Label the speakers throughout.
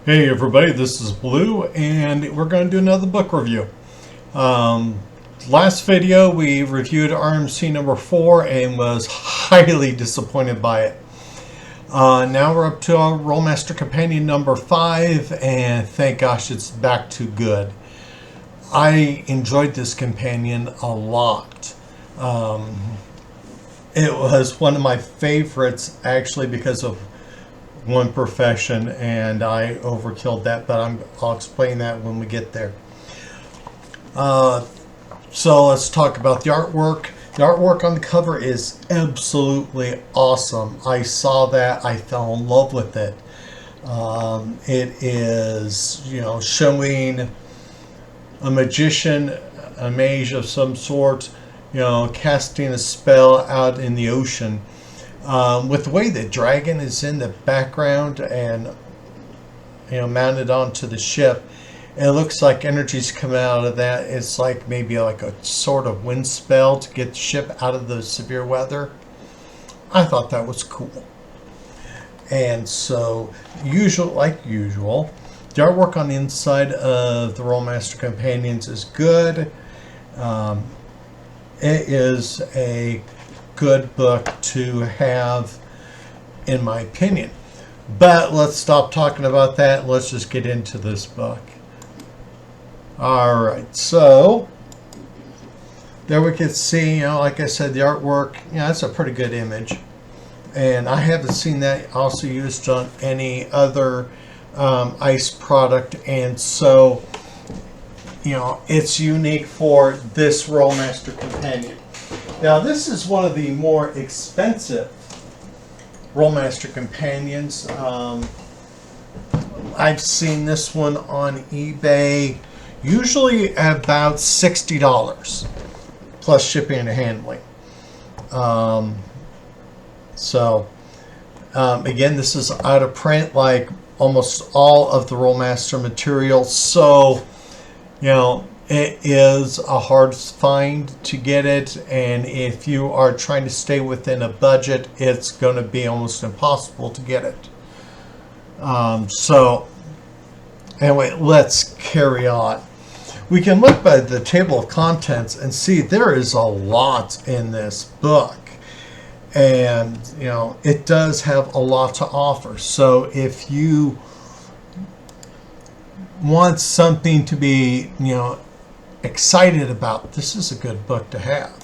Speaker 1: Hey everybody, this is Blue, and we're going to do another book review. Last video we reviewed RMC number 4 and was highly disappointed by it. Now we're up to our RoleMaster Companion number 5, and thank gosh it's back to good. I enjoyed this companion a lot. It was one of my favorites actually because of one profession, and I overkilled that, but I'll explain that when we get there. So let's talk about the artwork. The artwork on the cover is absolutely awesome. I saw that, I fell in love with it. It is, showing a magician, a mage of some sort, casting a spell out in the ocean. With the way the dragon is in the background and mounted onto the ship, it looks like energy's coming out of that. It's like maybe like a sort of wind spell to get the ship out of the severe weather. I thought that was cool. And so, like usual, the artwork on the inside of the RoleMaster Companions is good. It is a good book to have, in my opinion. But let's stop talking about that. Let's just get into this book. Alright, so there we can see, like I said, the artwork, that's a pretty good image. And I haven't seen that also used on any other ice product, and so it's unique for this RoleMaster Companion. Now, this is one of the more expensive RoleMaster Companions. I've seen this one on eBay, usually about $60, plus shipping and handling. Again, this is out of print like almost all of the RoleMaster material, so, it is a hard find to get it, and if you are trying to stay within a budget, it's going to be almost impossible to get it. So, anyway, let's carry on. We can look by the table of contents and see there is a lot in this book. And, it does have a lot to offer. So, if you want something to be, excited about, this is a good book to have.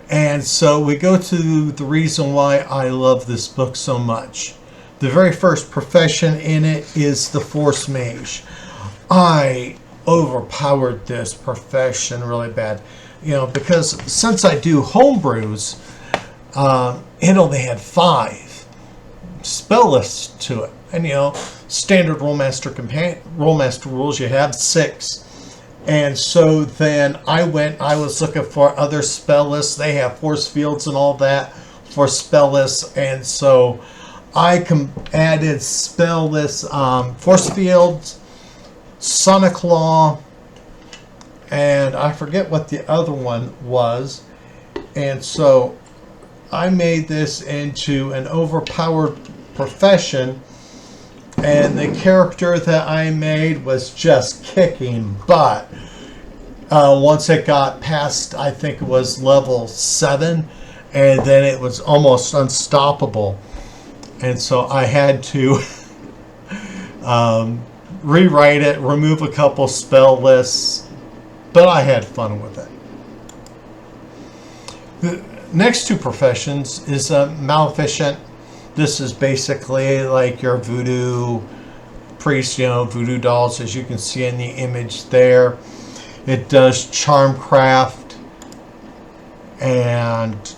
Speaker 1: And so we go to the reason why I love this book so much. The very first profession in it is the Force Mage. I overpowered this profession really bad, because since I do homebrews, it only had 5 spell lists to it, and standard RoleMaster rules, you have 6. And so then I was looking for other spell lists. They have force fields and all that for spell lists. And so I added spell lists, force fields, sonic law, and I forget what the other one was. And so I made this into an overpowered profession. And the character that I made was just kicking butt. Once it got past, I think it was level 7, and then it was almost unstoppable. And so I had to rewrite it, remove a couple spell lists, but I had fun with it. The next 2 professions is Maleficent. This is basically like your voodoo priest, voodoo dolls, as you can see in the image there. It does charmcraft and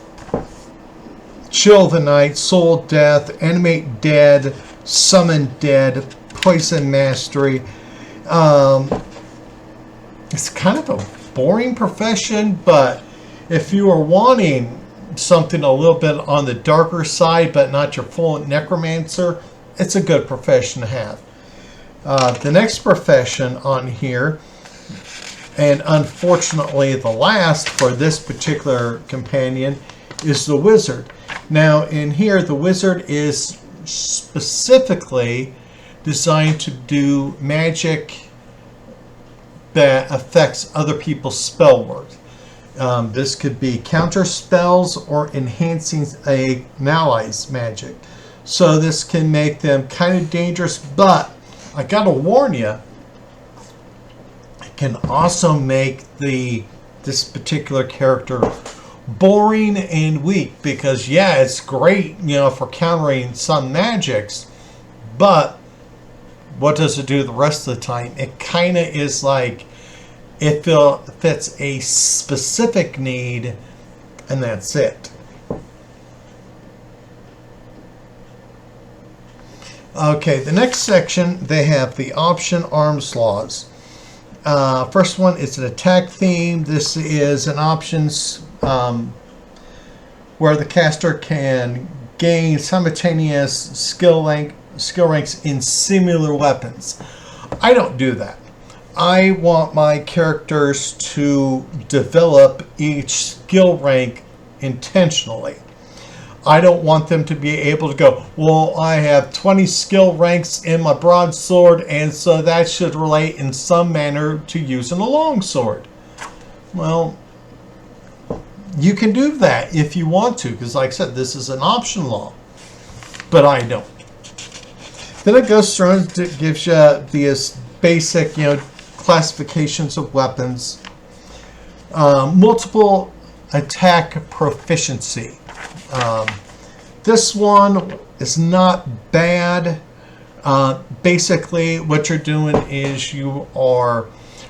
Speaker 1: chill the night, soul death, animate dead, summon dead, poison mastery. It's kind of a boring profession, but if you are wanting something a little bit on the darker side, but not your full necromancer, it's a good profession to have. The next profession on here, and unfortunately the last for this particular companion, is the wizard. Now in here, the wizard is specifically designed to do magic that affects other people's spell work. This could be counter spells or enhancing an ally's magic. So this can make them kind of dangerous, but I gotta warn you, it can also make this particular character boring and weak, because yeah, it's great, for countering some magics, but what does it do the rest of the time? It kind of is like it fits a specific need, and that's it. Okay, the next section, they have the option arms laws. First one is an attack theme. This is an options where the caster can gain simultaneous skill ranks in similar weapons. I don't do that. I want my characters to develop each skill rank intentionally. I don't want them to be able to go, well, I have 20 skill ranks in my broadsword, and so that should relate in some manner to using a longsword. Well, you can do that if you want to, because like I said, this is an option law, but I don't. Then it goes through and gives you these basic, classifications of weapons. Multiple attack proficiency. This one is not bad. Basically, what you're doing is you are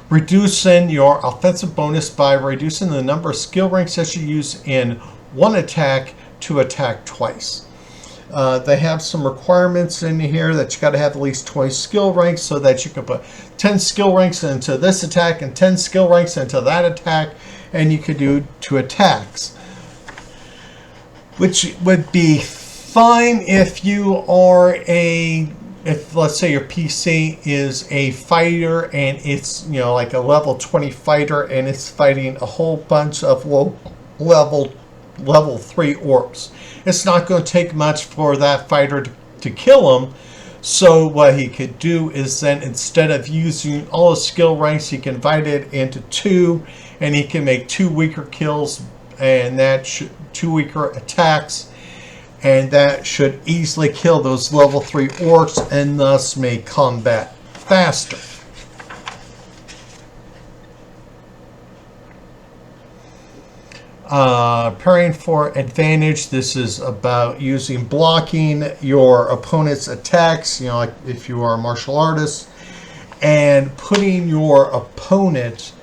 Speaker 1: reducing your offensive bonus by reducing the number of skill ranks that you use in one attack to attack twice. They have some requirements in here that you got to have at least 20 skill ranks, so that you can put 10 skill ranks into this attack and 10 skill ranks into that attack, and you could do 2 attacks. Which would be fine if you are if let's say your PC is a fighter and it's, like a level 20 fighter and it's fighting a whole bunch of level 3 orcs. It's not going to take much for that fighter to kill him. So what he could do is then, instead of using all his skill ranks, he can divide it into 2, and he can make 2 weaker kills, and that 2 weaker attacks, and that should easily kill those level 3 orcs, and thus make combat faster. Parrying for advantage. This is about blocking your opponent's attacks, like if you are a martial artist, and putting your opponent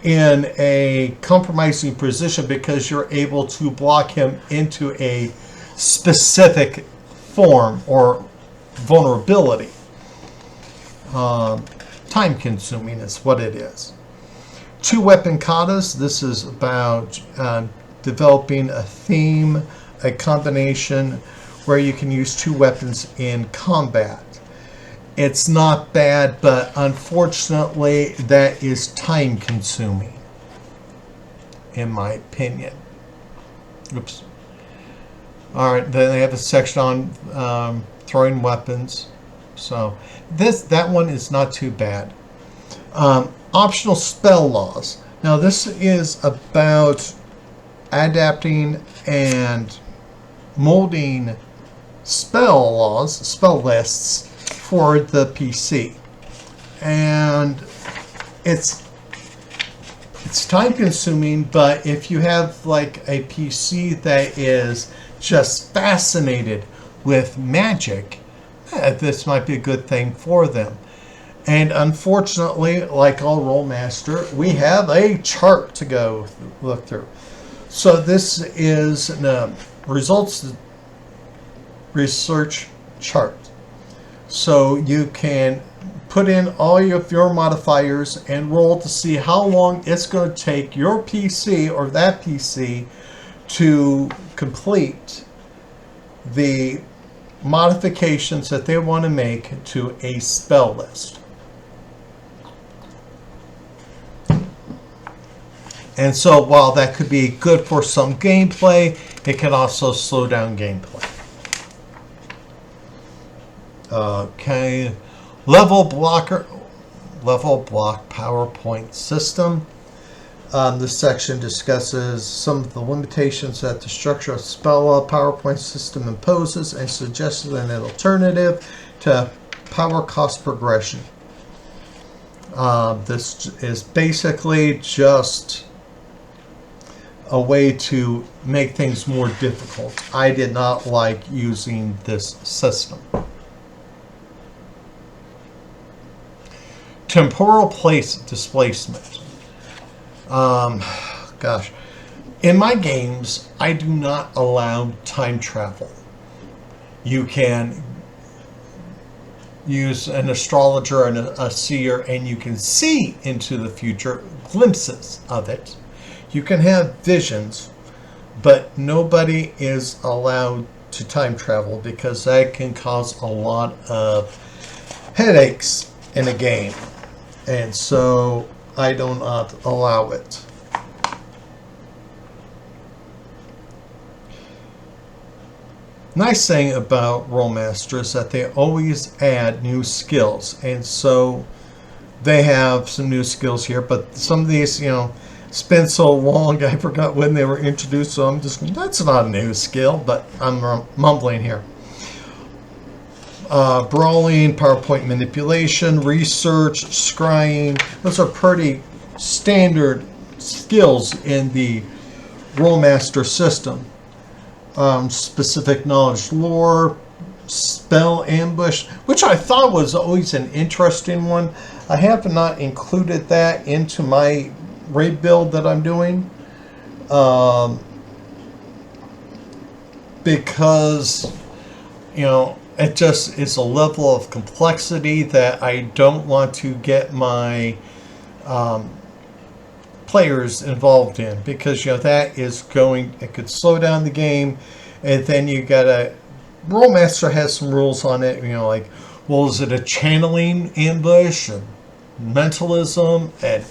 Speaker 1: in a compromising position because you're able to block him into a specific form or vulnerability. Time consuming is what it is. 2 weapon katas. This is about developing a theme, a combination where you can use 2 weapons in combat. It's not bad, but unfortunately that is time consuming, in my opinion. Oops. Alright, then they have a section on throwing weapons. So that one is not too bad. Optional spell laws. Now this is about adapting and molding spell lists for the PC. And it's time consuming, but if you have like a PC that is just fascinated with magic, this might be a good thing for them. And unfortunately, like all RoleMaster, we have a chart to look through. So this is a results research chart. So you can put in all of your modifiers and roll to see how long it's going to take your PC or that PC to complete the modifications that they want to make to a spell list. And so while that could be good for some gameplay, it can also slow down gameplay. Okay, Level block PowerPoint system. This section discusses some of the limitations that the structure of spell PowerPoint system imposes and suggests an alternative to power cost progression. This is basically just a way to make things more difficult. I did not like using this system. Temporal place displacement. Gosh. In my games, I do not allow time travel. You can use an astrologer and a seer, and you can see into the future, glimpses of it. You can have visions, but nobody is allowed to time travel because that can cause a lot of headaches in a game. And so I do not allow it. Nice thing about RoleMaster is that they always add new skills, and so they have some new skills here, but some of these, you know, spent so long I forgot when they were introduced, so I'm just going, that's not a new skill, but I'm mumbling here. Brawling, PowerPoint manipulation, research, scrying, those are pretty standard skills in the RoleMaster system. Specific knowledge lore, spell ambush, which I thought was always an interesting one. I have not included that into my raid build that I'm doing because, you know, it just is a level of complexity that I don't want to get my players involved in, because, you know, that is going, it could slow down the game. And then you gotta, RoleMaster has some rules on it, you know, like, well, is it a channeling ambush and mentalism? And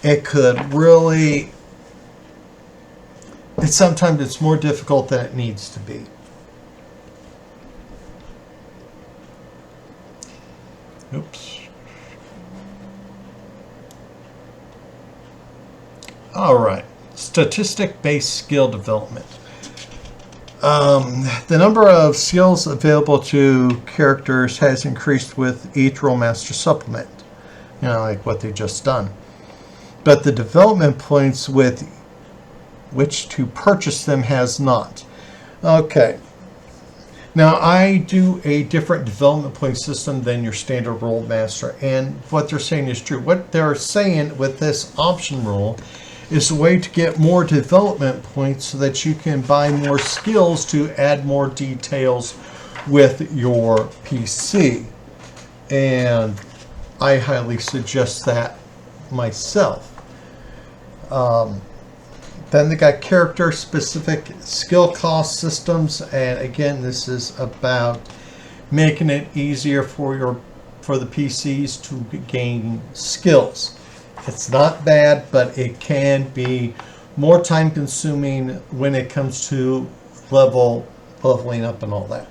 Speaker 1: it could really, sometimes it's more difficult than it needs to be. Oops. All right, statistic-based skill development. The number of skills available to characters has increased with each RoleMaster supplement, you know, like what they just done. But the development points with which to purchase them has not. Okay. Now, I do a different development point system than your standard RoleMaster, and what they're saying is true. What they're saying with this option rule is a way to get more development points so that you can buy more skills to add more details with your PC. And I highly suggest that myself. Then they got character-specific skill cost systems, and again, this is about making it easier for the PCs to gain skills. It's not bad, but it can be more time-consuming when it comes to leveling up and all that.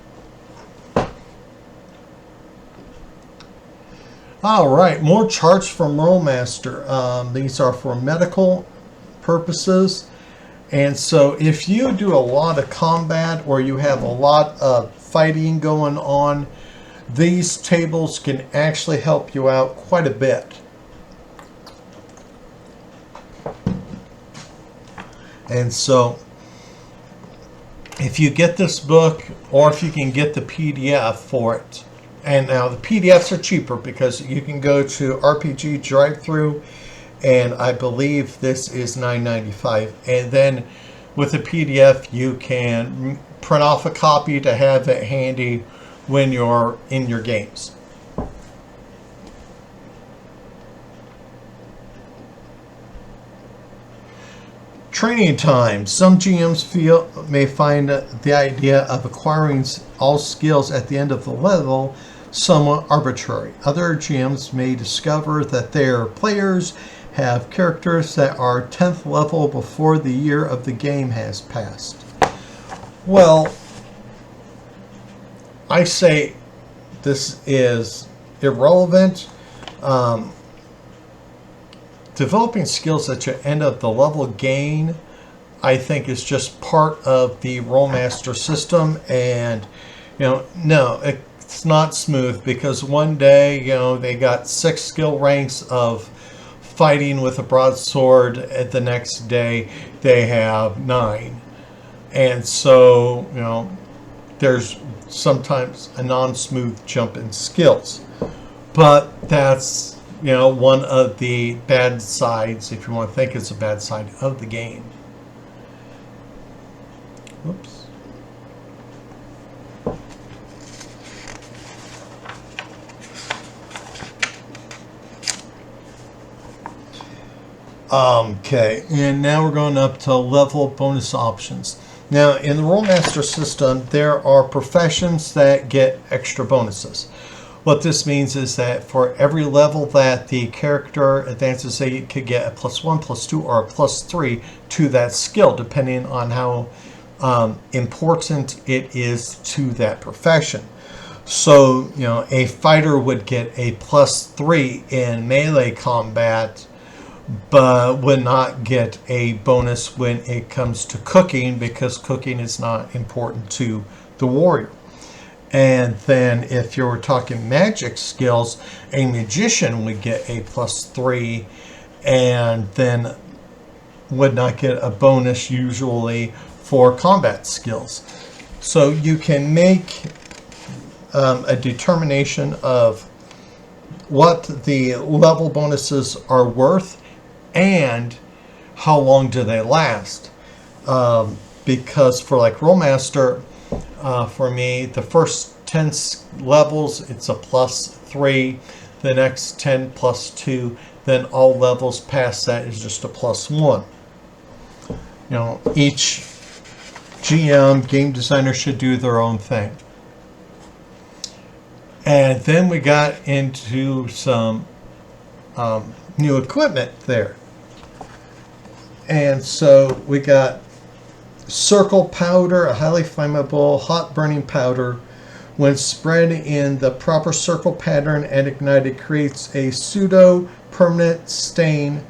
Speaker 1: All right, more charts from RoleMaster. These are for medical purposes. And so if you do a lot of combat or you have a lot of fighting going on, these tables can actually help you out quite a bit. And so if you get this book, or if you can get the PDF for it, and now the PDFs are cheaper because you can go to RPG Drive-Thru, and I believe this is $9.95. And then with the PDF, you can print off a copy to have it handy when you're in your games. Training time. Some GMs may find the idea of acquiring all skills at the end of the level somewhat arbitrary. Other GMs may discover that their players have characters that are 10th level before the year of the game has passed. Well, I say this is irrelevant. Developing skills at your end of the level gain, I think, is just part of the RoleMaster system. And, no, it's not smooth, because one day, they got 6 skill ranks of fighting with a broadsword, and the next day they have 9. And so, there's sometimes a non-smooth jump in skills. But that's, one of the bad sides, if you want to think it's a bad side of the game. Whoops. Okay, and now we're going up to level bonus options. Now, in the RoleMaster system, there are professions that get extra bonuses. What this means is that for every level that the character advances, they could get a +1, +2, or a +3 to that skill, depending on how important it is to that profession. So, a fighter would get a +3 in melee combat, but would not get a bonus when it comes to cooking, because cooking is not important to the warrior. And then if you were talking magic skills, a magician would get a +3 and then would not get a bonus usually for combat skills. So you can make a determination of what the level bonuses are worth and how long do they last. Because for like RoleMaster, for me, the first 10 levels, it's a +3. The next 10 +2. Then all levels past that is just a +1. Each GM, game designer, should do their own thing. And then we got into some new equipment there. And so we got circle powder, a highly flammable, hot burning powder. When spread in the proper circle pattern and ignited, creates a pseudo permanent stain.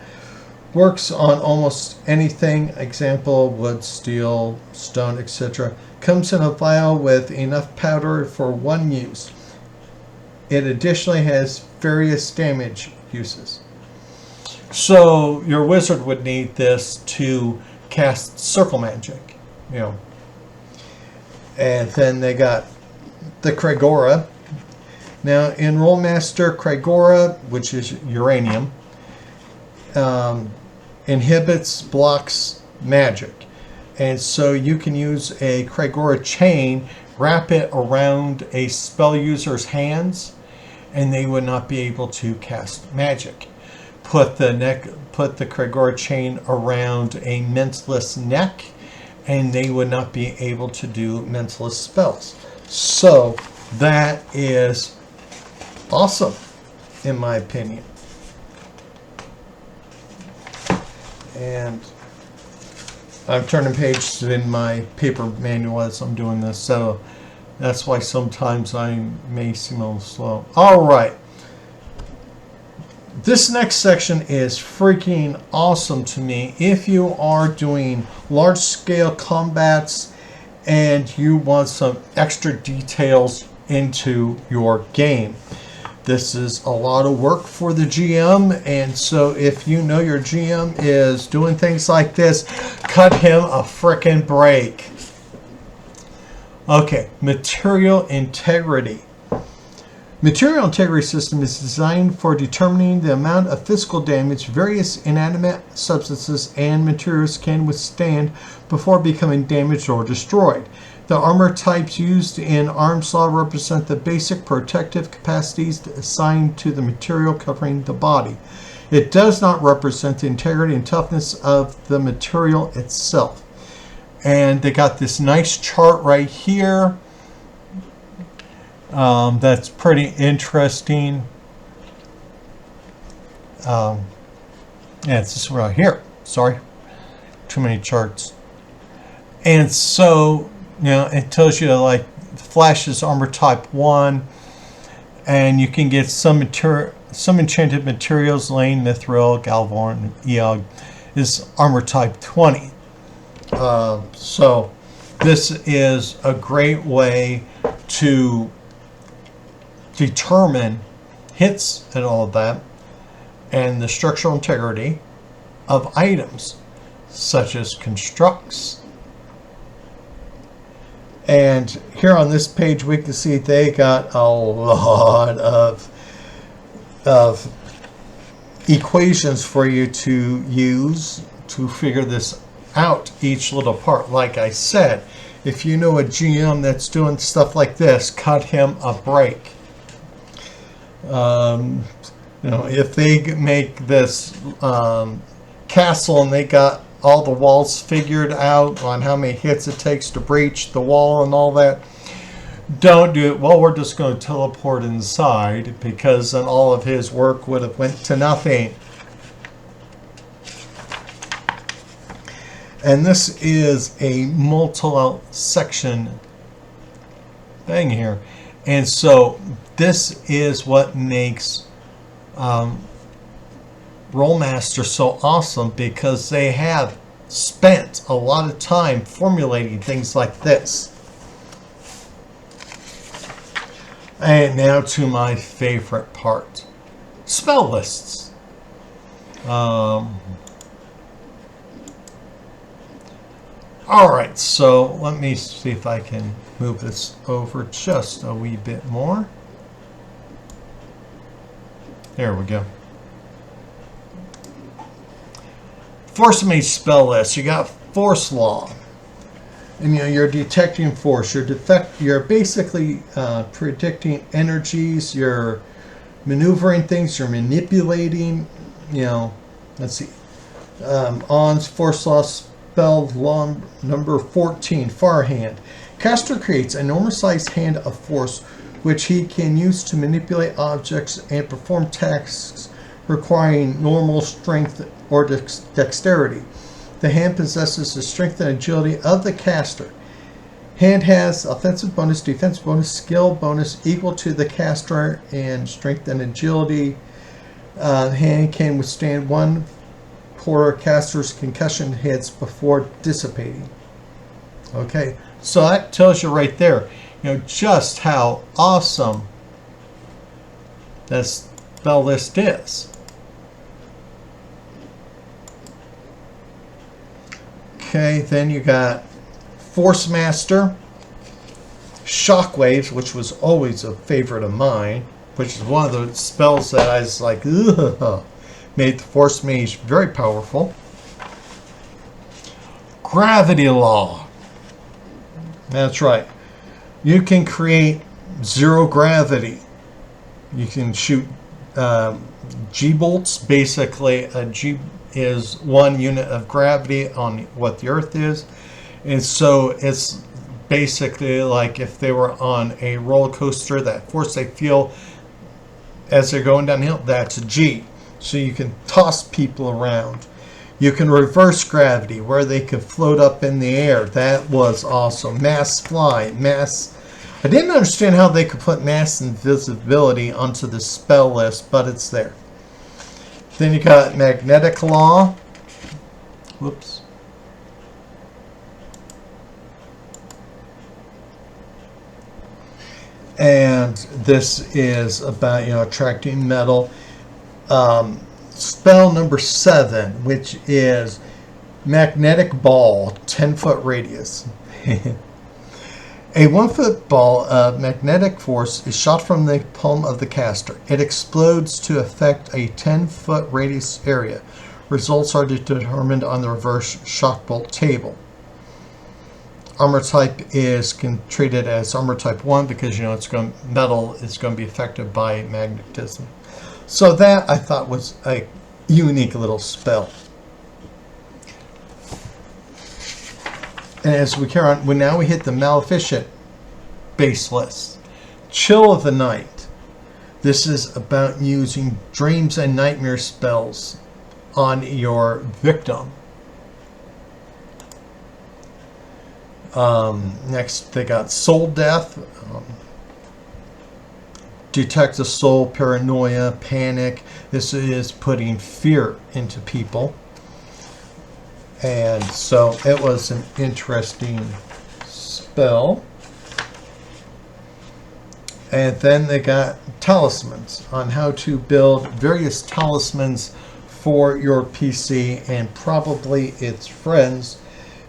Speaker 1: Works on almost anything, example, wood, steel, stone, etc. Comes in a vial with enough powder for 1 use. It additionally has various damage uses. So your wizard would need this to cast circle magic. And then they got the Cragora. Now in RoleMaster, Cragora, which is uranium, inhibits, blocks magic. And so you can use a Cragora chain, wrap it around a spell user's hands, and they would not be able to cast magic. Put the Cragora chain around a mentalist's neck, and they would not be able to do mentalist spells. So that is awesome, in my opinion. And I'm turning pages in my paper manual as I'm doing this, so that's why sometimes I may seem a little slow. All right. This next section is freaking awesome to me. If you are doing large-scale combats and you want some extra details into your game, this is a lot of work for the GM. And so if you know your GM is doing things like this, cut him a frickin' break. Okay, material integrity. Material integrity system is designed for determining the amount of physical damage various inanimate substances and materials can withstand before becoming damaged or destroyed. The armor types used in Arms Law represent the basic protective capacities assigned to the material covering the body. It does not represent the integrity and toughness of the material itself. And they got this nice chart right here. That's pretty interesting. Yeah, it's this right here. Sorry, too many charts. And so, it tells you like Flash's armor type 1. And you can get some enchanted materials. Lane, Mithril, Galvorn, Eog is armor type 20. So this is a great way to determine hits and all of that, and the structural integrity of items such as constructs. And here on this page we can see they got a lot of equations for you to use to figure this out, each little part. Like I said, if you know a GM that's doing stuff like this, cut him a break. If they make this castle and they got all the walls figured out on how many hits it takes to breach the wall and all that, don't do it. Well, we're just going to teleport inside, because then all of his work would have went to nothing. And this is a multi-section thing here. And so this is what makes RoleMaster so awesome, because they have spent a lot of time formulating things like this. And now to my favorite part, spell lists. Alright, so let me see if I can move this over just a wee bit more. There we go. Force Mage spell list. You got Force Law. And you're detecting force. You're basically predicting energies. You're maneuvering things. You're manipulating. Let's see. On's Force Law spell law number 14. Far Hand. Caster creates a normal-sized hand of force, which he can use to manipulate objects and perform tasks requiring normal strength or dexterity. The hand possesses the strength and agility of the caster. Hand has offensive bonus, defense bonus, skill bonus equal to the caster, and strength and agility. Hand can withstand 1/4 caster's concussion hits before dissipating. Okay, so that tells you right there, just how awesome this spell list is. Okay, then you got Force Master, Shockwaves, which was always a favorite of mine, which is one of the spells that I was like, ugh, made the Force Mage very powerful. Gravity Law. That's right. You can create zero gravity. You can shoot G-bolts. Basically, a G is 1 unit of gravity on what the Earth is. And so it's basically like if they were on a roller coaster, that force they feel as they're going downhill, that's a G. So you can toss people around. You can reverse gravity, where they could float up in the air. That was awesome. Mass fly. I didn't understand how they could put mass invisibility onto the spell list, but it's there. Then you got Magnetic Law. Whoops. And this is about, attracting metal. Spell number 7, which is Magnetic Ball, 10-foot radius. A 1-foot ball of magnetic force is shot from the palm of the caster. It explodes to affect a 10-foot radius area. Results are determined on the reverse shock bolt table. Armor type is treated as armor type 1 because metal is going to be affected by magnetism. So that I thought was a unique little spell. And as we carry on, now we hit the Maleficent base list. Chill of the Night. This is about using dreams and nightmare spells on your victim. Next, they got Soul Death. detect the soul, paranoia, panic. This is putting fear into people. And so it was an interesting spell. And then they got talismans on how to build various talismans for your PC and probably its friends.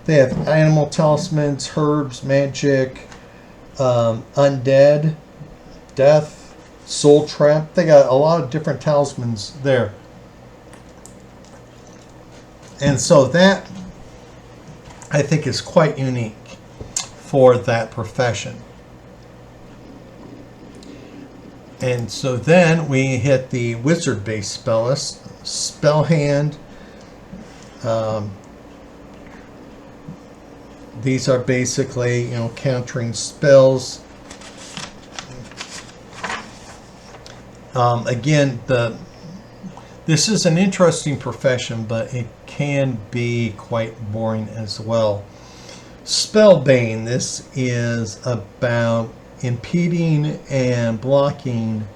Speaker 1: They have animal talismans, herbs, magic, undead, death, soul trap. They got a lot of different talismans there. And so that, I think, is quite unique for that profession. And so then we hit the wizard-based spell list. Spell hand. These are basically, countering spells. Again, this is an interesting profession, but it can be quite boring as well. Spellbane. This is about impeding and blocking,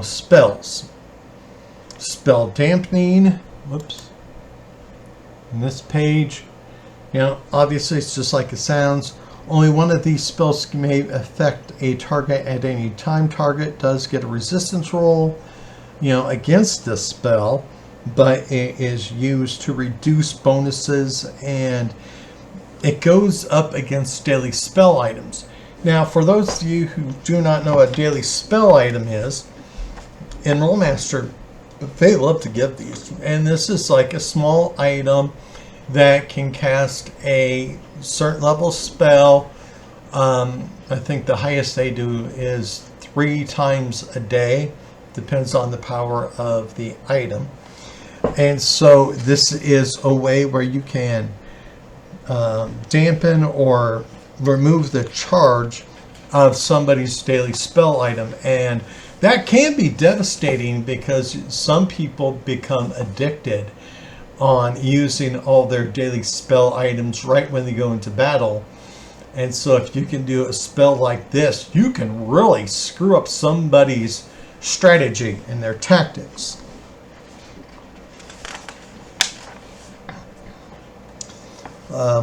Speaker 1: spells. Spell dampening. Whoops. On this page, obviously it's just like it sounds. Only one of these spells may affect a target at any time. Target does get a resistance roll, against this spell, but it is used to reduce bonuses, and it goes up against daily spell items. Now, for those of you who do not know what a daily spell item is, in RoleMaster, they love to give these. And this is like a small item that can cast a certain level spell. I think the highest they do is 3 times a day. Depends on the power of the item. And so this is a way where you can dampen or remove the charge of somebody's daily spell item, and that can be devastating because some people become addicted on using all their daily spell items right when they go into battle. And so if you can do a spell like this, you can really screw up somebody's strategy and their tactics.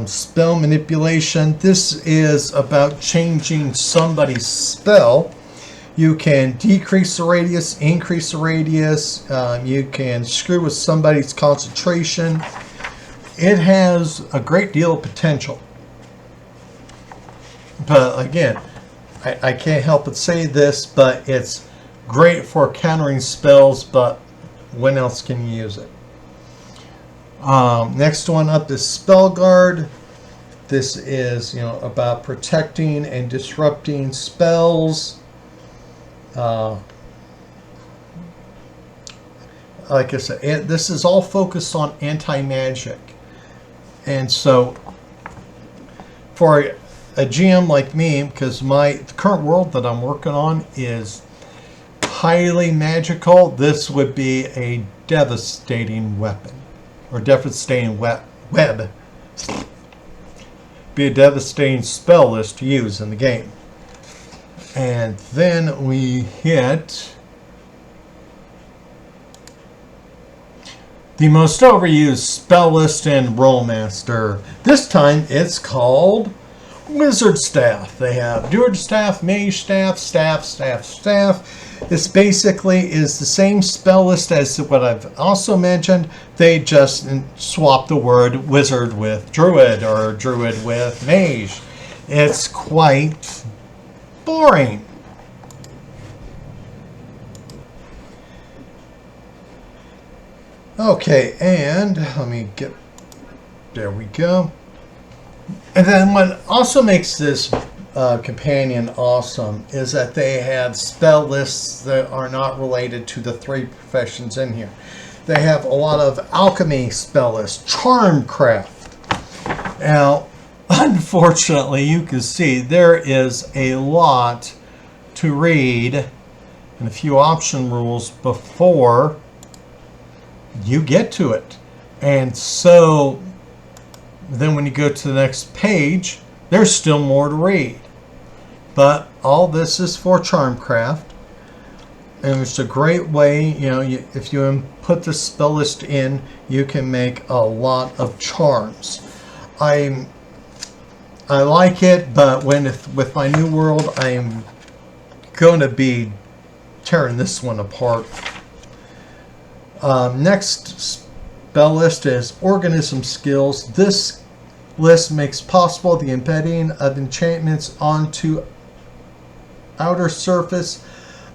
Speaker 1: Spell manipulation. This is about changing somebody's spell. You can decrease the radius, increase the radius. You can screw with somebody's concentration. It has a great deal of potential. But again, I can't help but say this, but it's great for countering spells, but when else can you use it? Next one up is Spell Guard. This is, about protecting and disrupting spells. Like I said, this is all focused on anti-magic. And so for a GM like me, because the current world that I'm working on is highly magical, this would be a devastating weapon. Or devastating web. Be a devastating spell list to use in the game. And then we hit the most overused spell list in RoleMaster. This time it's called Wizard Staff. They have Druid Staff, Mage Staff, Staff. This basically is the same spell list as what I've also mentioned. They just swap the word wizard with druid or druid with mage. It's quite boring. Okay, and let me get, there we go. And then what also makes this companion awesome is that they have spell lists that are not related to the 3 professions in here. They have a lot of alchemy spell lists, charmcraft. Now, unfortunately, you can see there is a lot to read and a few option rules before you get to it. And so then when you go to the next page, there's still more to read. But all this is for charmcraft. And it's a great way, if you put the spell list in, you can make a lot of charms. I like it, but with my new world, I'm going to be tearing this one apart. Next spell list is organism skills. This list makes possible the embedding of enchantments onto outer surface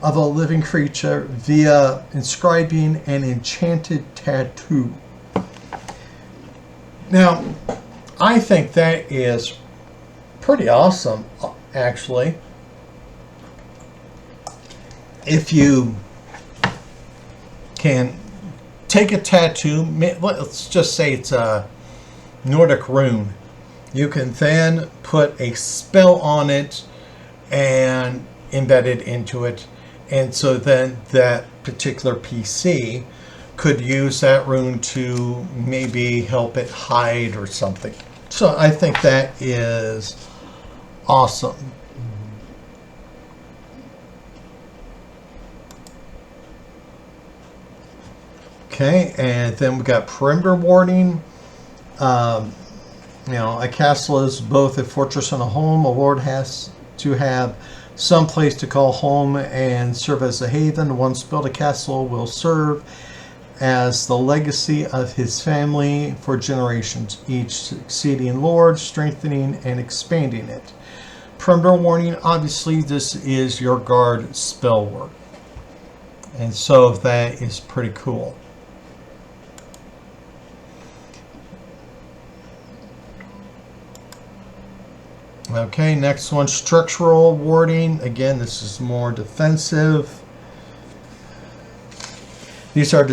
Speaker 1: of a living creature via inscribing an enchanted tattoo. Now, I think that is pretty awesome, actually. If you can take a tattoo, let's just say it's a Nordic rune, you can then put a spell on it and embed it into it. And so then that particular PC could use that rune to maybe help it hide or something. So I think that is awesome. Okay, and then we got perimeter warding. A castle is both a fortress and a home. A lord has to have some place to call home and serve as a haven. Once built, a castle will serve as the legacy of his family for generations, each succeeding lord strengthening and expanding it. Perimeter warning, obviously this is your guard spell work, and so that is pretty cool. Okay, next one, structural warding. Again, this is more defensive. These are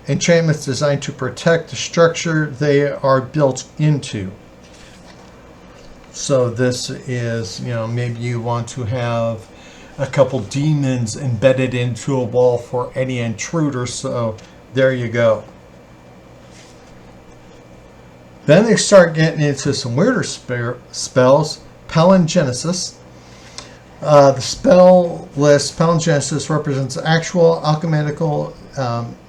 Speaker 1: enchantments designed to protect the structure they are built into. So this is, maybe you want to have a couple demons embedded into a wall for any intruder. So there you go. Then they start getting into some weirder spells. Palingenesis. The spell list, Palingenesis, represents actual alchemical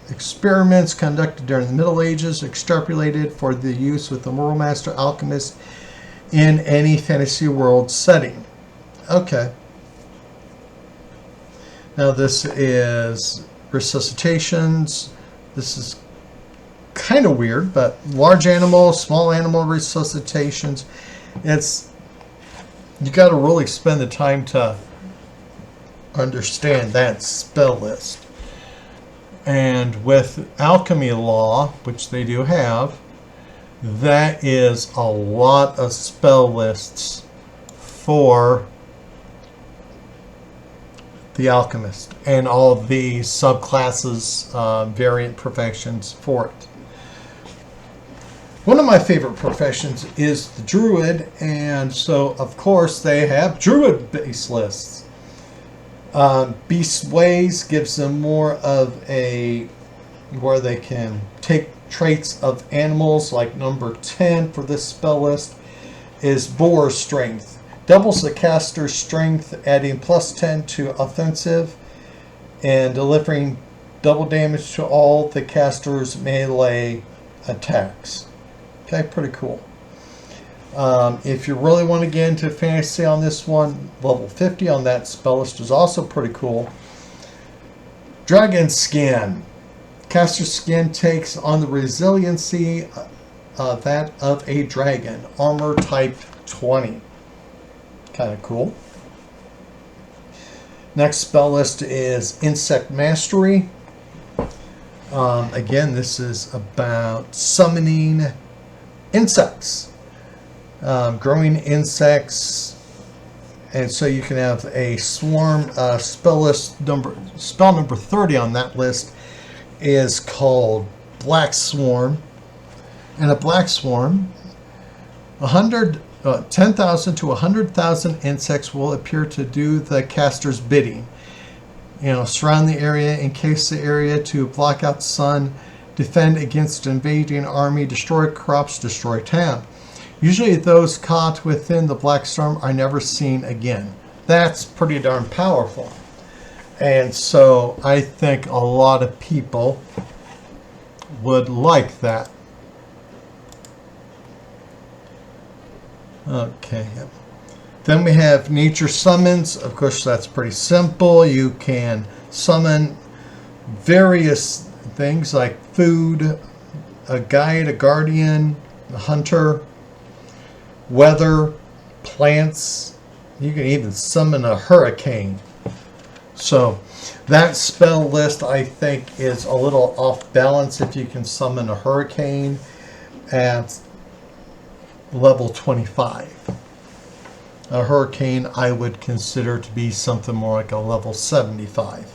Speaker 1: experiments conducted during the Middle Ages, extrapolated for the use with the RoleMaster alchemist in any fantasy world setting. Okay. Now this is resuscitations. This is kind of weird, but large animal, small animal resuscitations. You got to really spend the time to understand that spell list. And with alchemy law, which they do have, that is a lot of spell lists for the alchemist and all the subclasses, variant professions for it. One of my favorite professions is the druid, and so of course they have druid base lists. Beast Ways gives them more of a where they can take traits of animals, like number 10 for this spell list is Boar Strength. Doubles the caster's strength, adding +10 to offensive and delivering double damage to all the caster's melee attacks. Okay, pretty cool. If you really want to get into fantasy on this one, level 50 on that spell list is also pretty cool. Dragon Skin. Caster's skin takes on the resiliency that of a dragon. Armor type 20. Kind of cool. Next spell list is Insect Mastery. Again, this is about summoning insects, growing insects, and so you can have a swarm. Spell number 30 on that list is called Black Swarm, and a black swarm, 10,000 to 100,000 insects will appear to do the caster's bidding. Surround the area, encase the area to block out the sun, defend against invading army, destroy crops, destroy town. Usually those caught within the black storm are never seen again. That's pretty darn powerful. And so I think a lot of people would like that. Okay. Then we have nature summons. Of course, that's pretty simple. You can summon various things like food, a guide, a guardian, a hunter, weather, plants. You can even summon a hurricane. So that spell list, I think, is a little off balance if you can summon a hurricane at level 25. A hurricane I would consider to be something more like a level 75.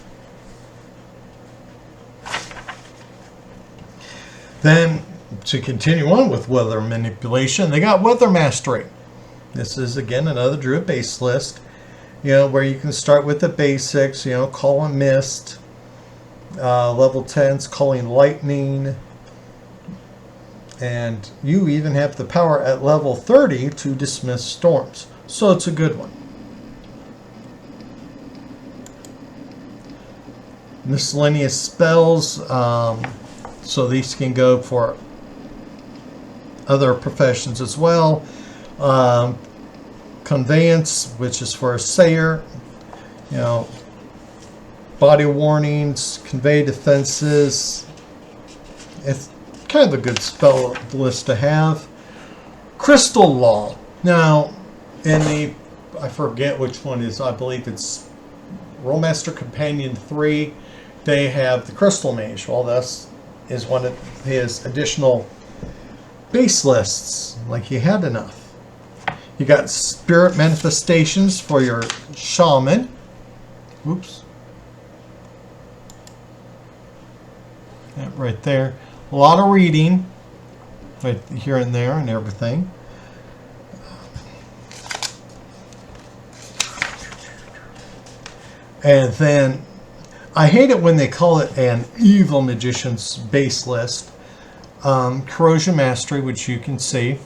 Speaker 1: Then, to continue on with weather manipulation, they got weather mastery. This is, again, another Druid base list, where you can start with the basics, call a mist, level 10's calling lightning, and you even have the power at level 30 to dismiss storms. So it's a good one. Miscellaneous spells, so these can go for other professions as well. Conveyance, which is for a sayer, body warnings, convey defenses. It's kind of a good spell list to have. Crystal Law. Now, I forget which one is, I believe it's RoleMaster Companion 3, they have the Crystal Mage. Well, this is one of his additional base lists, like he had enough. You got Spirit Manifestations for your Shaman. Oops. That right there. A lot of reading, right here and there and everything. And then, I hate it when they call it an Evil Magician's base list. Corrosion Mastery, which you can see.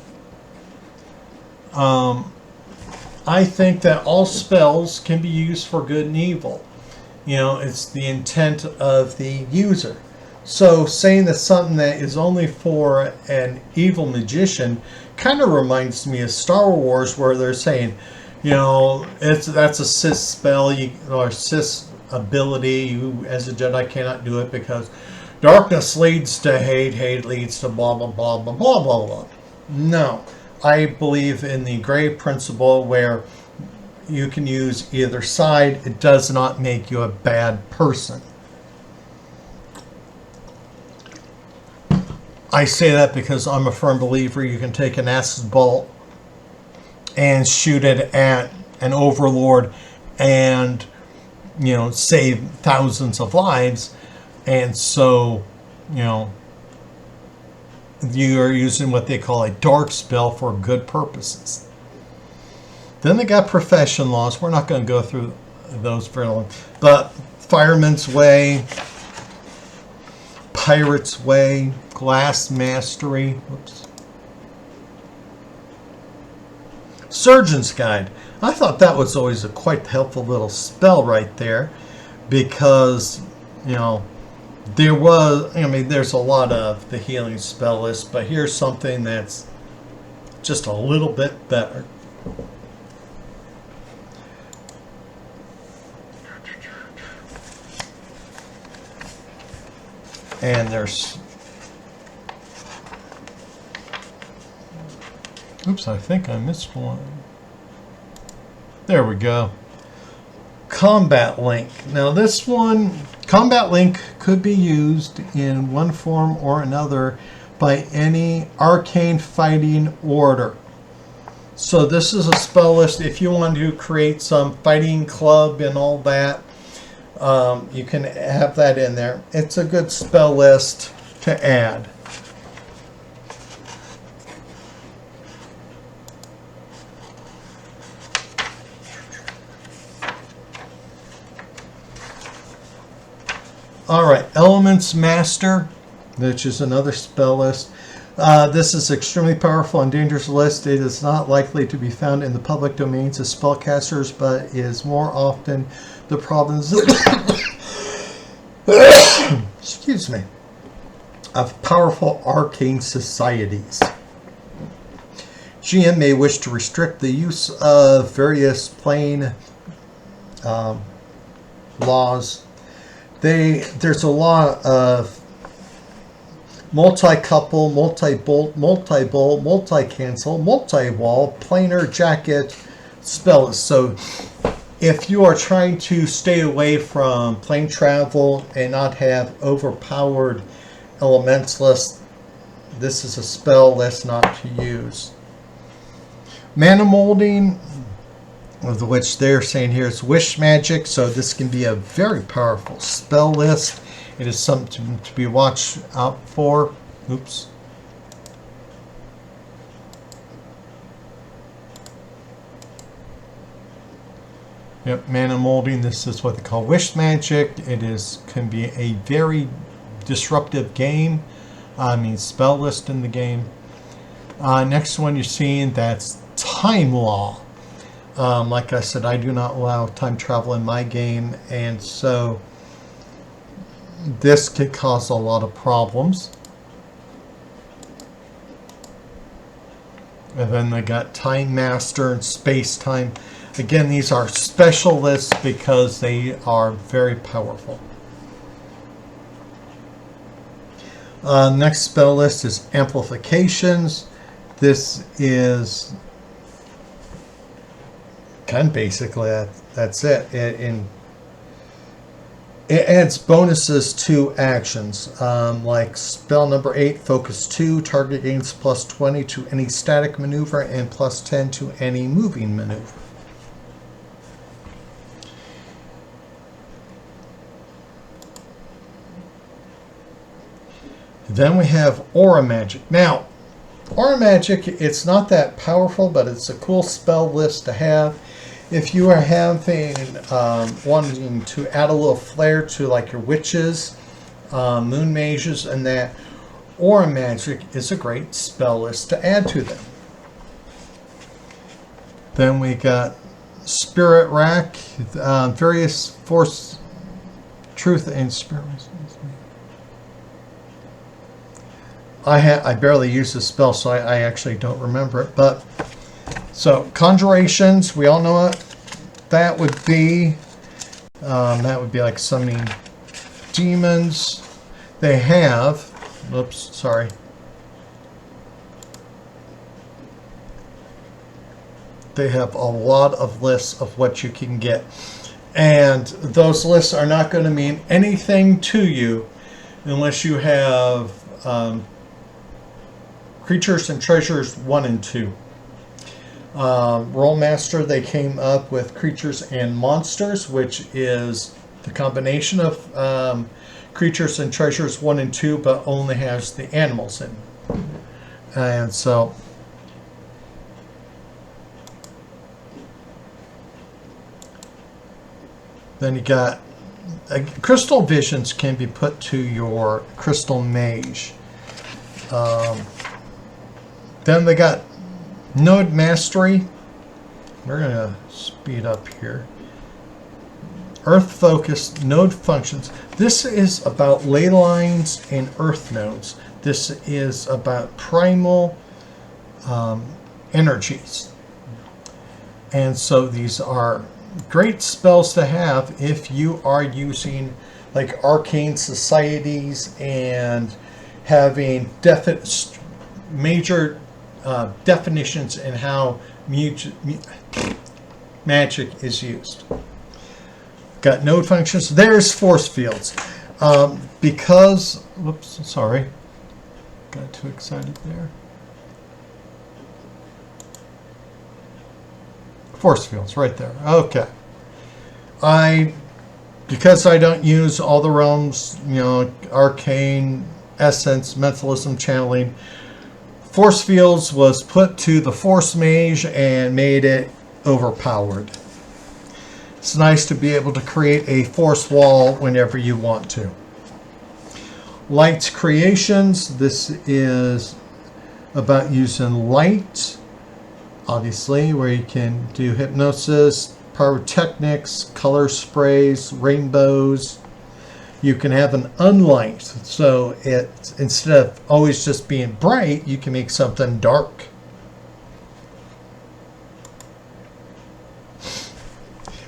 Speaker 1: I think that all spells can be used for good and evil. It's the intent of the user. So saying that something that is only for an evil magician kind of reminds me of Star Wars, where they're saying, that's a Sith spell, or Sith ability. You, as a Jedi, cannot do it because darkness leads to hate, hate leads to blah, blah, blah, blah, blah, blah, blah. No. I believe in the gray principle where you can use either side. It does not make you a bad person. I say that because I'm a firm believer you can take an acid bolt and shoot it at an overlord and, save thousands of lives. And so, you are using what they call a dark spell for good purposes. Then they got profession laws. We're not going to go through those very long. But Fireman's Way, Pirate's Way, Glass Mastery, whoops, Surgeon's Guide. I thought that was always a quite helpful little spell right there, because, there's a lot of the healing spell list, but here's something that's just a little bit better. And there's, oops, I think I missed one. There we go. Combat Link. Now this one, Combat Link could be used in one form or another by any arcane fighting order. So this is a spell list. If you want to create some fighting club and all that, you can have that in there. It's a good spell list to add. All right, Elements Master, which is another spell list. This is extremely powerful and dangerous list. It is not likely to be found in the public domains of spellcasters, but is more often the province excuse me, of powerful arcane societies. GM may wish to restrict the use of various plane laws. There's a lot of multi-couple, multi-bolt, multi-bolt, multi-cancel, multi-wall, planar jacket spells. So if you are trying to stay away from plane travel and not have overpowered elementalists, this is a spell list not to use. Mana molding, of which they're saying here is wish magic, so this can be a very powerful spell list. It is something to be watched out for. Oops. Yep, mana molding. This is what they call wish magic. It can be a very disruptive game. Spell list in the game. Next one you're seeing, that's time law. Like I said, I do not allow time travel in my game, and so this could cause a lot of problems. And then they got Time Master and Space Time. Again, these are special lists because they are very powerful. Next spell list is Amplifications. This is kind of basically that's it. It adds bonuses to actions, like spell number 8, focus 2, target gains plus 20 to any static maneuver and plus 10 to any moving maneuver. Then we have Aura Magic. Now, Aura Magic, it's not that powerful, but it's a cool spell list to have. If you are having wanting to add a little flair to like your witches, moon mages, and that, Aura Magic is a great spell list to add to them. Then we got Spirit Rack, various force, truth, and spirit. I barely use this spell, so I actually don't remember it. But so conjurations, we all know what that would be. That would be like summoning demons. They have, oops, sorry. They have a lot of lists of what you can get. And those lists are not going to mean anything to you unless you have Creatures and Treasures 1 and 2. RoleMaster, they came up with Creatures and Monsters, which is the combination of Creatures and Treasures 1 and 2, but only has the animals in. And so then you got Crystal Visions can be put to your Crystal Mage. Then they got Node Mastery. We're going to speed up here. Earth Focus, Node Functions. This is about ley lines and earth nodes. This is about primal energies. And so these are great spells to have if you are using like arcane societies and having major definitions in how magic is used. Got node functions. There's force fields. Because, whoops, sorry. Got too excited there. Force fields, right there. Okay. Because I don't use all the realms, arcane, essence, mentalism, channeling, force fields was put to the force mage and made it overpowered. It's nice to be able to create a force wall whenever you want to. Light's Creations. This is about using light, obviously, where you can do hypnosis, pyrotechnics, color sprays, rainbows. You can have an unlight, so it, instead of always just being bright, you can make something dark.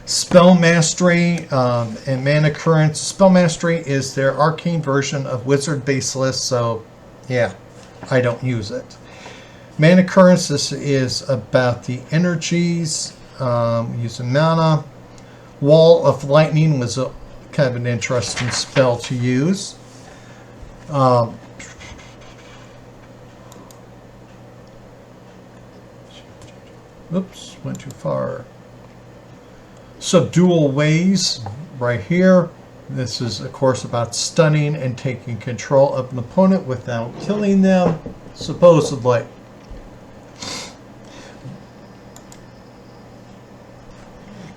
Speaker 1: Spell Mastery and Mana Currents. Spell Mastery is their arcane version of Wizard Baseless, so yeah, I don't use it. Mana Currents, this is about the energies, using mana. Wall of Lightning was a kind of an interesting spell to use. Oops, went too far. Subdual Ways, right here. This is, of course, about stunning and taking control of an opponent without killing them, supposedly.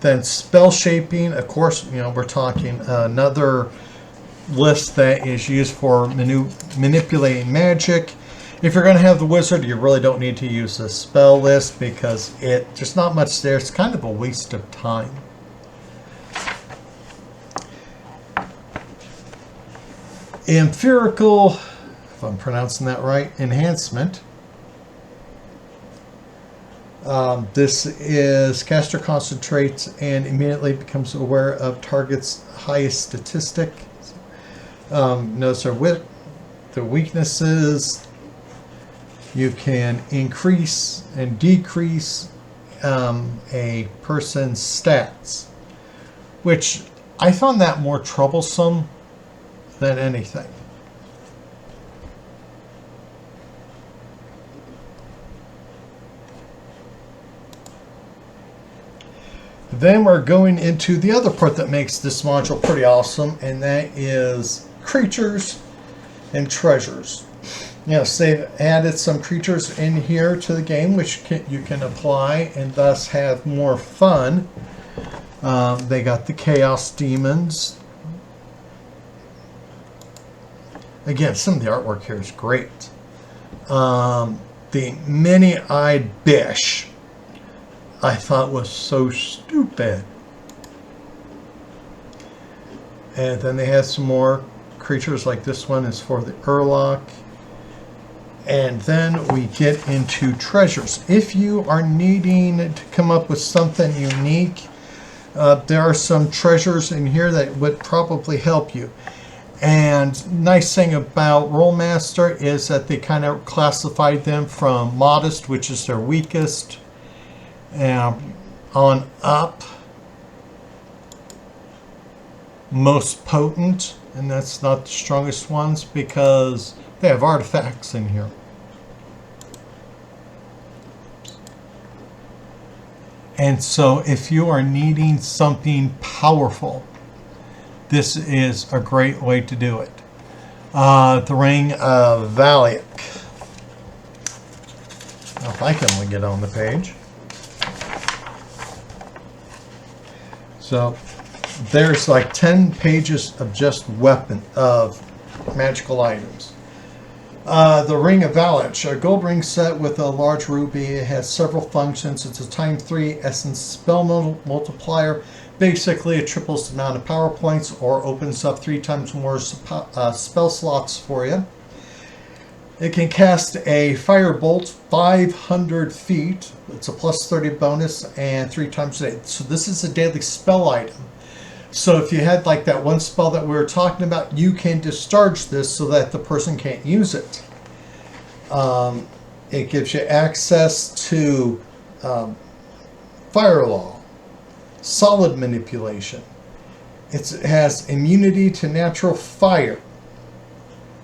Speaker 1: Then Spell Shaping, of course, you know, we're talking another list that is used for manipulating magic. If you're going to have the wizard, you really don't need to use the spell list because there's not much there. It's kind of a waste of time. Empirical, if I'm pronouncing that right, enhancement. This is caster concentrates and immediately becomes aware of target's highest statistic. Notice the weaknesses. You can increase and decrease a person's stats, which I found that more troublesome than anything. Then we're going into the other part that makes this module pretty awesome, and that is creatures and treasures. Yes, they've added some creatures in here to the game which you can apply and thus have more fun. They got the Chaos Demons. Again, some of the artwork here is great. The Many-Eyed Bish I thought was so stupid. And then they have some more creatures like this one is for the Urlock. And then we get into treasures. If you are needing to come up with something unique, there are some treasures in here that would probably help you. And nice thing about RoleMaster is that they kind of classified them from modest, which is their weakest, on up, most potent, and that's not the strongest ones because they have artifacts in here. And so if you are needing something powerful, this is a great way to do it. The Ring of Valiant. If I can only get on the page. So there's like 10 pages of just magical items. The Ring of Valiant, a gold ring set with a large ruby. It has several functions. It's a times 3 essence spell multiplier. Basically, it triples the amount of power points or opens up 3 times more spell slots for you. It can cast a firebolt 500 feet. It's a plus 30 bonus and 3 times a day. So this is a daily spell item. So if you had like that one spell that we were talking about, you can discharge this so that the person can't use it. It gives you access to Fire Law, Solid Manipulation. It has immunity to natural fire.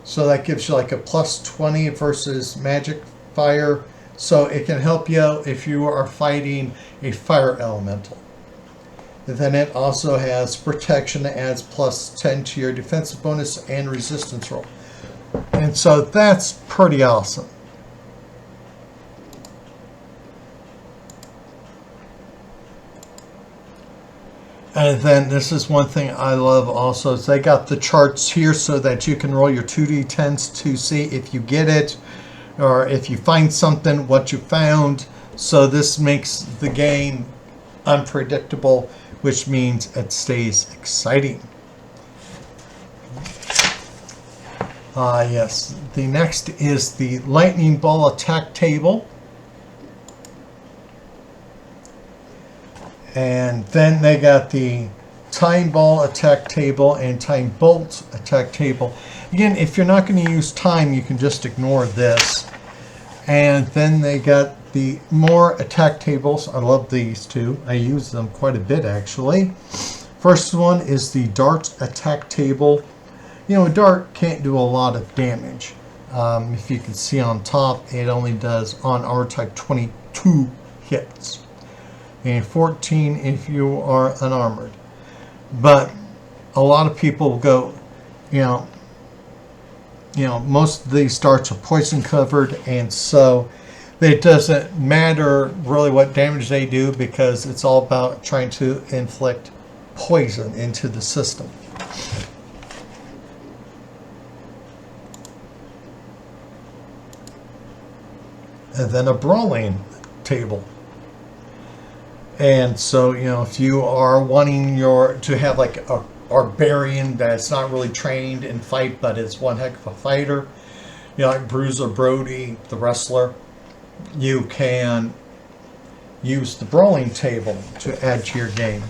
Speaker 1: So that gives you like a plus 20 versus magic fire. So it can help you if you are fighting a fire elemental. And then it also has protection that adds plus 10 to your defensive bonus and resistance roll. And so that's pretty awesome. And then this is one thing I love also is they got the charts here so that you can roll your 2d10s to see if you get it. or if you find something, what you found. So this makes the game unpredictable, which means it stays exciting. Yes, the next is the lightning ball attack table. And then they got the time ball attack table and time bolt attack table. Again, if you're not going to use time, you can just ignore this. And then they got the more attack tables. I love these two. I use them quite a bit, actually. First one is the dart attack table. You know, a dart can't do a lot of damage. If you can see on top, it only does on R-type 22 hits. And 14 if you are unarmored. But a lot of people go, you know, most of these darts are poison covered, and so it doesn't matter really what damage they do, because it's all about trying to inflict poison into the system. And then a brawling table. And so, you know, if you are wanting to have like a barbarian that's not really trained in fight, but is one heck of a fighter, you know, like Bruiser Brody, the wrestler, you can use the brawling table to add to your game.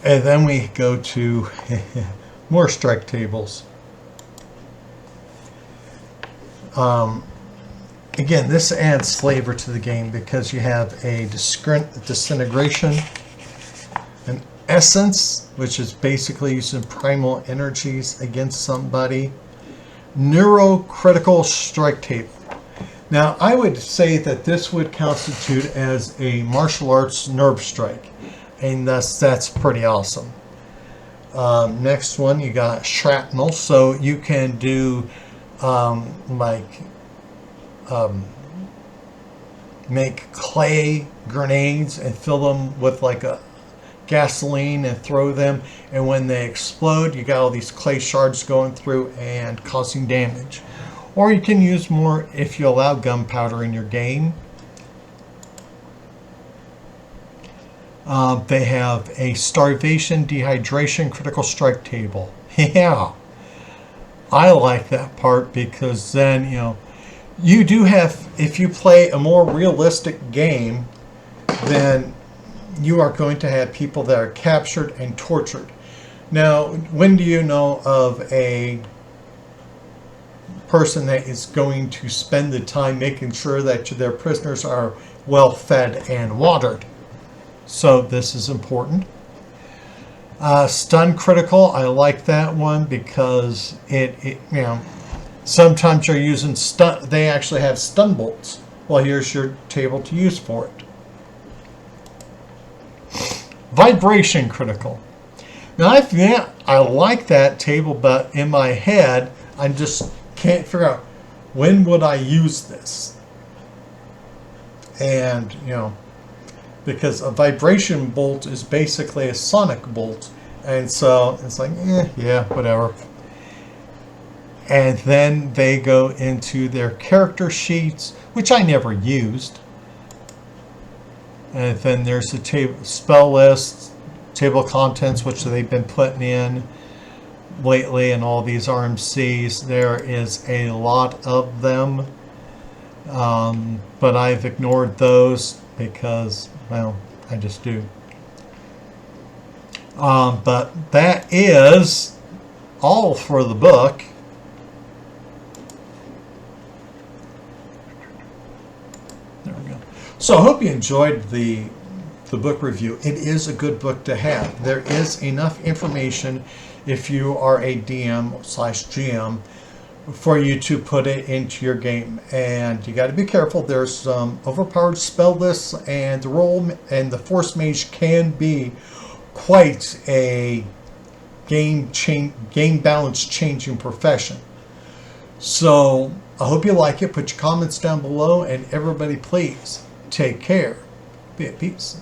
Speaker 1: And then we go to more strike tables. Again, this adds flavor to the game because you have a disintegration, an essence, which is basically using primal energies against somebody, neurocritical strike table. Now, I would say that this would constitute as a martial arts nerve strike, and that's pretty awesome. Next one, you got shrapnel, so you can do make clay grenades and fill them with like a gasoline and throw them, and when they explode, you got all these clay shards going through and causing damage. Or you can use more if you allow gunpowder in your game. They have a starvation, dehydration, critical strike table. Yeah, I like that part, because then, you know, you do have, if you play a more realistic game, then you are going to have people that are captured and tortured. Now, when do you know of a person that is going to spend the time making sure that their prisoners are well fed and watered? So this is important. Stun critical, I like that one because it you know, sometimes you're using stun. They actually have stun bolts. Well, here's your table to use for it. Vibration critical. Now, I like that table, but in my head, I just can't figure out when would I use this. And, you know, because a vibration bolt is basically a sonic bolt. And so it's like, yeah, whatever. And then they go into their character sheets, which I never used. And then there's the table spell list, table of contents, which they've been putting in lately, and all these RMCs. There is a lot of them, but I've ignored those because, well, I just do. But that is all for the book. There we go. So I hope you enjoyed the book review. It is a good book to have. There is enough information if you are a DM/GM for you to put it into your game, and you got to be careful. There's some overpowered spell lists, and the Force Mage can be quite a game balance changing profession. So I hope you like it. Put your comments down below, and everybody please take care. Be at peace.